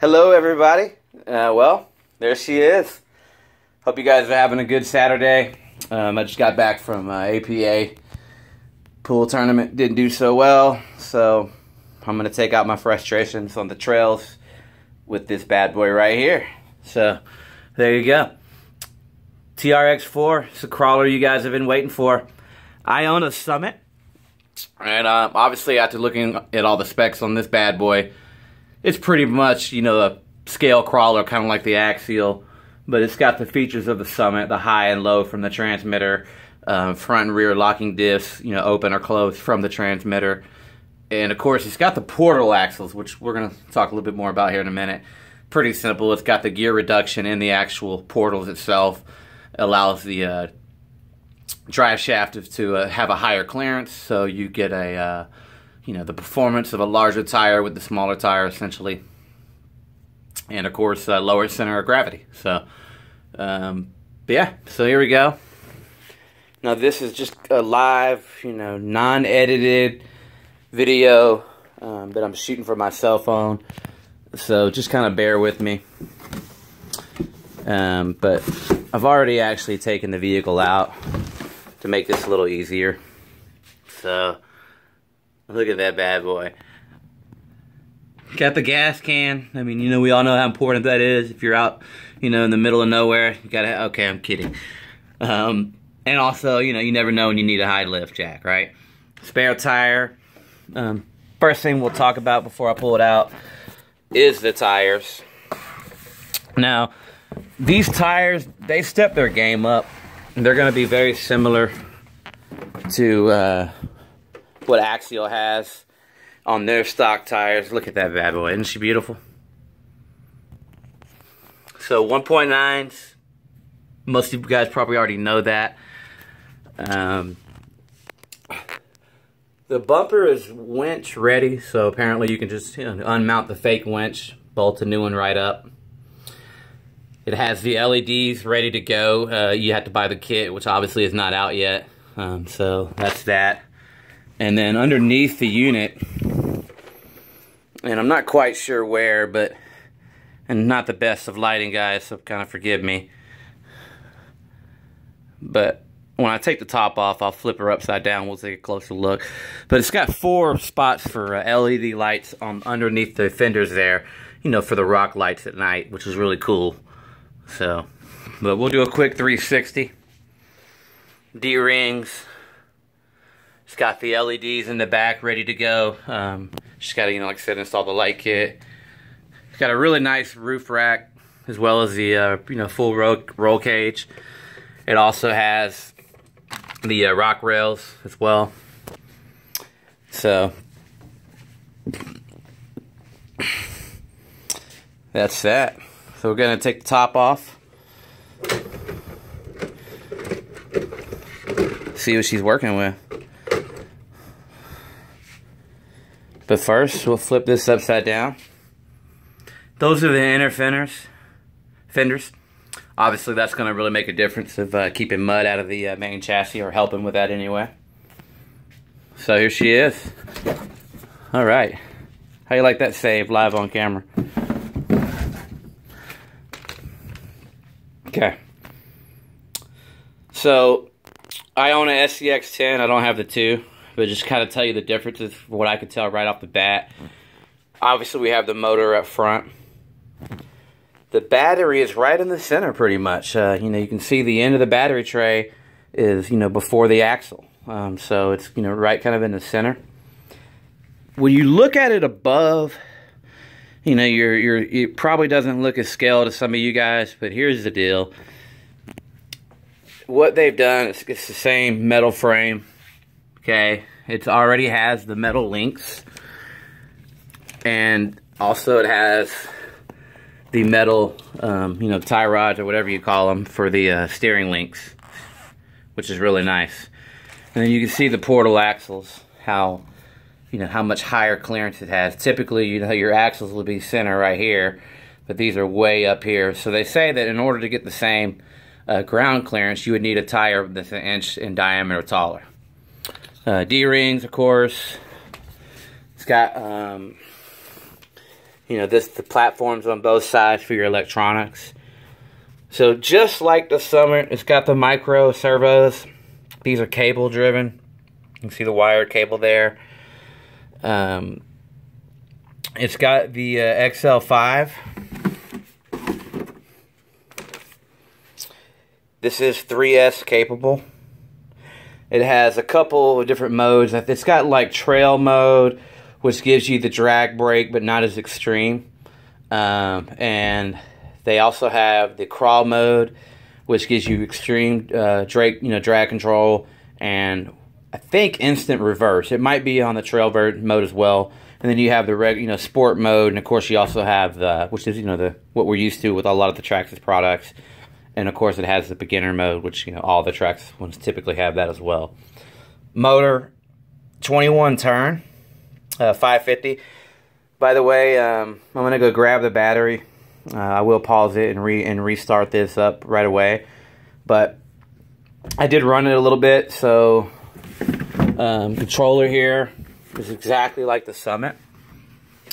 Hello everybody. Well, there she is. Hope you guys are having a good Saturday. I just got back from APA pool tournament. Didn't do so well, so I'm going to take out my frustrations on the trails with this bad boy right here. So there you go. TRX4, it's a crawler you guys have been waiting for. I own a Summit, and obviously after looking at all the specs on this bad boy, it's pretty much, you know, a scale crawler, kind of like the Axial, but it's got the features of the Summit, the high and low from the transmitter, front and rear locking diffs, you know, open or closed from the transmitter. And of course, it's got the portal axles, which we're going to talk a little bit more about here in a minute. Pretty simple. It's got the gear reduction in the actual portals itself. Allows the drive shaft to have a higher clearance, so you get a you know, the performance of a larger tire with the smaller tire essentially, and of course lower center of gravity. So but yeah, so here we go. Now this is just a live, you know, non-edited video that I'm shooting from my cell phone, so just kind of bear with me. But I've already actually taken the vehicle out to make this a little easier. So look at that bad boy. Got the gas can. I mean, you know, we all know how important that is. If you're out, you know, in the middle of nowhere, you gotta, okay, I'm kidding. And also, you know, you never know when you need a high lift jack, right? Spare tire. First thing we'll talk about before I pull it out is the tires. Now, these tires, they step their game up. They're gonna be very similar to what Axial has on their stock tires. Look at that bad boy. Isn't she beautiful? So 1.9s. Most of you guys probably already know that. The bumper is winch ready, so apparently you can just, you know, unmount the fake winch, bolt the new one right up. It has the LEDs ready to go. You have to buy the kit, which obviously is not out yet. So that's that. And then underneath the unit, and I'm not quite sure where, but, and not the best of lighting, guys, so kind of forgive me. But when I take the top off, I'll flip her upside down. We'll take a closer look. But it's got 4 spots for LED lights on underneath the fenders there, you know, for the rock lights at night, which is really cool. So, but we'll do a quick 360. D-rings. It's got the LEDs in the back ready to go. Just got to, you know, like I said, install the light kit. It's got a really nice roof rack, as well as the, you know, full roll cage. It also has the rock rails as well. So, that's that. So we're going to take the top off. See what she's working with. But first, we'll flip this upside down. Those are the inner fenders. Obviously, that's going to really make a difference of keeping mud out of the main chassis, or helping with that anyway. So here she is. All right. How you like that save live on camera? Okay. So, I own an SCX10. I don't have the 2. But just kind of tell you the differences from what I could tell right off the bat. Obviously, we have the motor up front. The battery is right in the center, pretty much. You know, you can see the end of the battery tray is, you know, before the axle. So it's, you know, right kind of in the center. When you look at it above, you know, it probably doesn't look as scale to some of you guys. But here's the deal. What they've done is it's the same metal frame. Okay, it already has the metal links, and also it has the metal, you know, tie rods or whatever you call them for the steering links, which is really nice. And then you can see the portal axles, how, you know, how much higher clearance it has. Typically, you know, your axles will be center right here, but these are way up here. So they say that in order to get the same ground clearance, you would need a tire that's 1 inch in diameter taller. D-rings, of course. It's got, you You know, the platforms on both sides for your electronics. So just like the Summit, it's got the micro servos. These are cable driven. You can see the wired cable there. It's got the XL5. This is 3S capable. It has a couple of different modes. It's got like trail mode, which gives you the drag brake, but not as extreme. And they also have the crawl mode, which gives you extreme drag control, and I think instant reverse. It might be on the trail mode as well. And then you have the sport mode, and of course you also have the, which is what we're used to with a lot of the Traxxas products. And of course it has the beginner mode, which all the Traxxas ones typically have that as well. Motor, 21 turn, 550. By the way, I'm gonna go grab the battery. I will pause it and restart this up right away. But I did run it a little bit, so controller here is exactly like the Summit.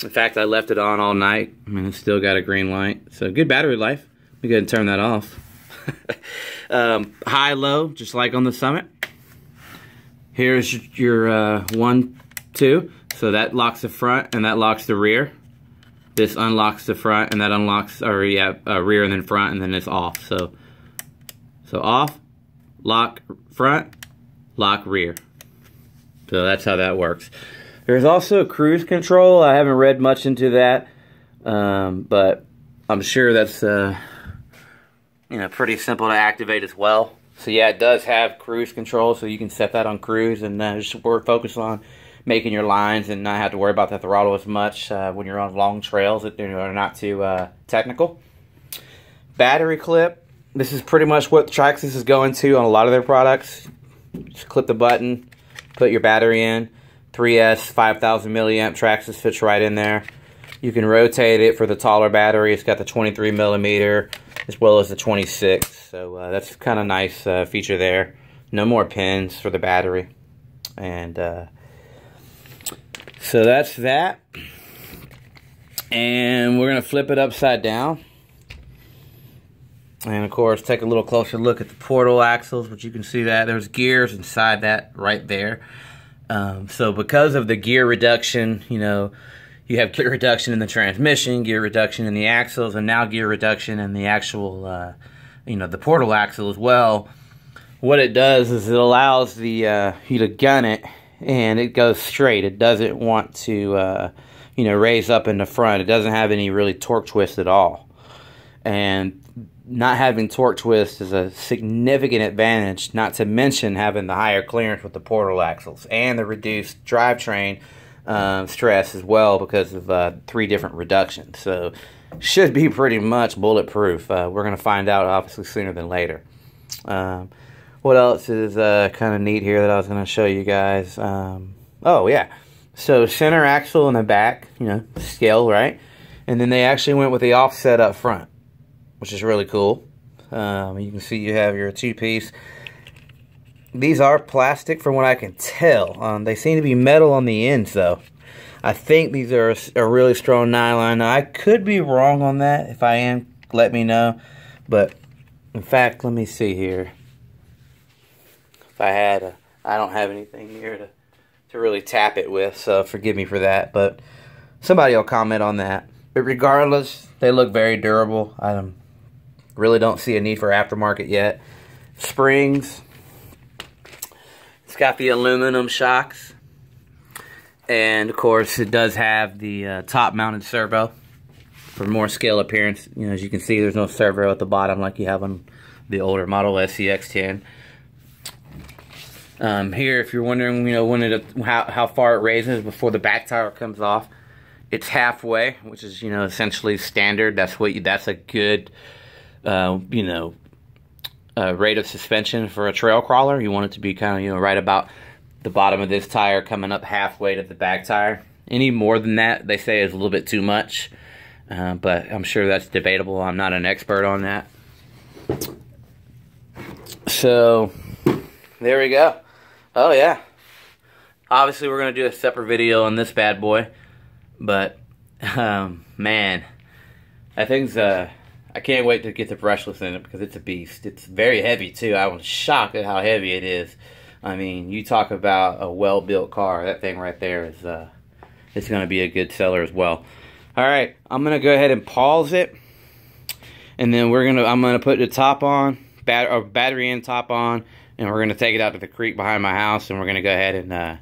In fact, I left it on all night. I mean, it's still got a green light. So good battery life. Let me go ahead and turn that off. High, low, just like on the Summit. Here's your 1, 2. So that locks the front and that locks the rear. This unlocks the front and that unlocks, rear and then front, and then it's off. So off, lock front, lock rear. So that's how that works. There's also cruise control. I haven't read much into that, but I'm sure that's pretty simple to activate as well. So yeah, it does have cruise control, so you can set that on cruise and just focus on making your lines and not have to worry about the throttle as much when you're on long trails that are not too technical. Battery clip. This is pretty much what Traxxas is going to on a lot of their products. Just clip the button, put your battery in. 3S 5000 milliamp Traxxas fits right in there. You can rotate it for the taller battery. It's got the 23 millimeter as well as the 26. So that's kind of nice feature there. No more pins for the battery. And so that's that. And we're going to flip it upside down. And of course, take a little closer look at the portal axles, which you can see that there's gears inside that right there. So because of the gear reduction, you have gear reduction in the transmission, gear reduction in the axles, and now gear reduction in the actual, the portal axle as well. What it does is it allows the you to gun it, and it goes straight. It doesn't want to, raise up in the front. It doesn't have any really torque twist at all. And not having torque twist is a significant advantage, not to mention having the higher clearance with the portal axles and the reduced drivetrain stress as well because of 3 different reductions. So should be pretty much bulletproof. We're going to find out obviously sooner than later. What else is kind of neat here that I was going to show you guys? Oh yeah, so center axle in the back, scale, right? And then they actually went with the offset up front, which is really cool. You can see you have your 2-piece. These are plastic from what I can tell. They seem to be metal on the ends though. I think these are a really strong nylon. Now, I could be wrong on that. If I am, let me know. But in fact, let me see here. If I had I don't have anything here to really tap it with, so forgive me for that. But somebody will comment on that. But regardless, they look very durable. I really don't see a need for aftermarket yet. Springs. It's got the aluminum shocks. And of course, it does have the top-mounted servo for more scale appearance. As you can see, there's no servo at the bottom like you have on the older model SCX10. Here, if you're wondering, how far it raises before the back tire comes off, it's halfway, which is essentially standard. That's a good rate of suspension for a trail crawler. You want it to be kind of right about the bottom of this tire coming up halfway to the back tire. Any more than that, they say, is a little bit too much, but I'm sure that's debatable. I'm not an expert on that. So there we go. Oh yeah, obviously we're gonna do a separate video on this bad boy, but Man, that thing's I can't wait to get the brushless in it because it's a beast. It's very heavy too. I was shocked at how heavy it is. I mean, you talk about a well-built car. That thing right there is it's going to be a good seller as well. All right, I'm going to go ahead and pause it, and then I'm going to put the top on, battery and top on, and we're going to take it out to the creek behind my house, and we're going to go ahead and